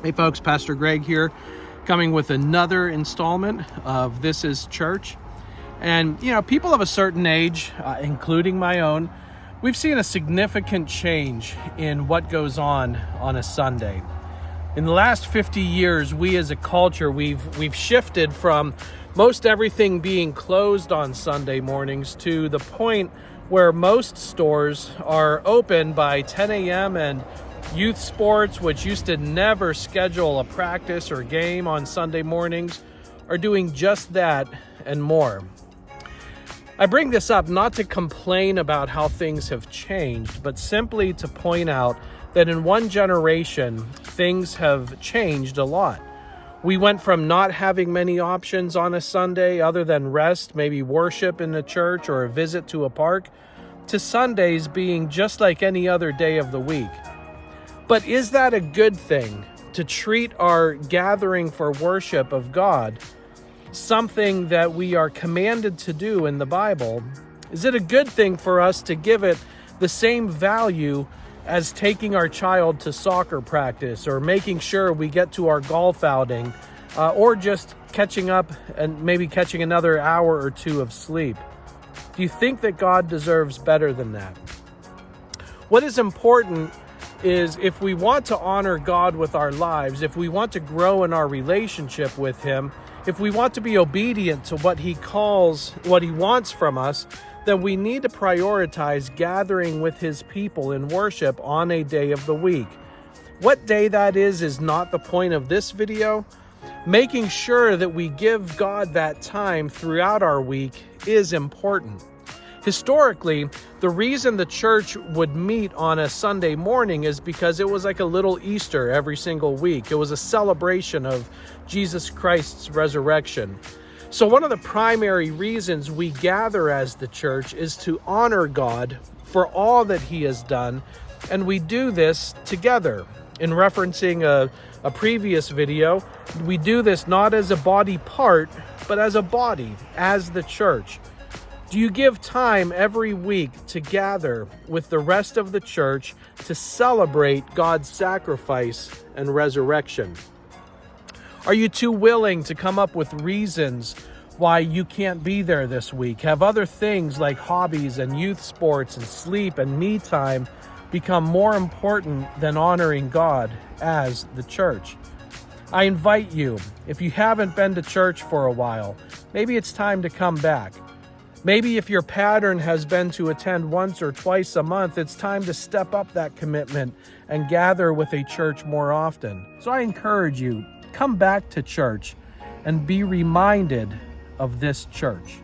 Hey folks, Pastor Greg here, coming with another installment of This Is Church. And people of a certain age, including my own, we've seen a significant change in what goes on a Sunday. In the last 50 years, we as a culture, we've shifted from most everything being closed on Sunday mornings to the point where most stores are open by 10 a.m. and youth sports, which used to never schedule a practice or game on Sunday mornings, are doing just that and more. I bring this up not to complain about how things have changed, but simply to point out that in one generation, things have changed a lot. We went from not having many options on a Sunday other than rest, maybe worship in the church or a visit to a park, to Sundays being just like any other day of the week. But is that a good thing, to treat our gathering for worship of God something that we are commanded to do in the Bible? Is it a good thing for us to give it the same value as taking our child to soccer practice or making sure we get to our golf outing or just catching up and maybe catching another hour or two of sleep? Do you think that God deserves better than that? What is important is, if we want to honor God with our lives, if we want to grow in our relationship with Him, if we want to be obedient to what He calls, what He wants from us, then we need to prioritize gathering with His people in worship on a day of the week. What day that is not the point of this video. Making sure that we give God that time throughout our week is important. Historically, the reason the church would meet on a Sunday morning is because it was like a little Easter every single week. It was a celebration of Jesus Christ's resurrection. So one of the primary reasons we gather as the church is to honor God for all that He has done, and we do this together. In referencing a previous video, we do this not as a body part, but as a body, as the church. Do you give time every week to gather with the rest of the church to celebrate God's sacrifice and resurrection? Are you too willing to come up with reasons why you can't be there this week? Have other things like hobbies and youth sports and sleep and me time become more important than honoring God as the church? I invite you, if you haven't been to church for a while, maybe it's time to come back. Maybe if your pattern has been to attend once or twice a month, it's time to step up that commitment and gather with a church more often. So I encourage you, come back to church and be reminded of this church.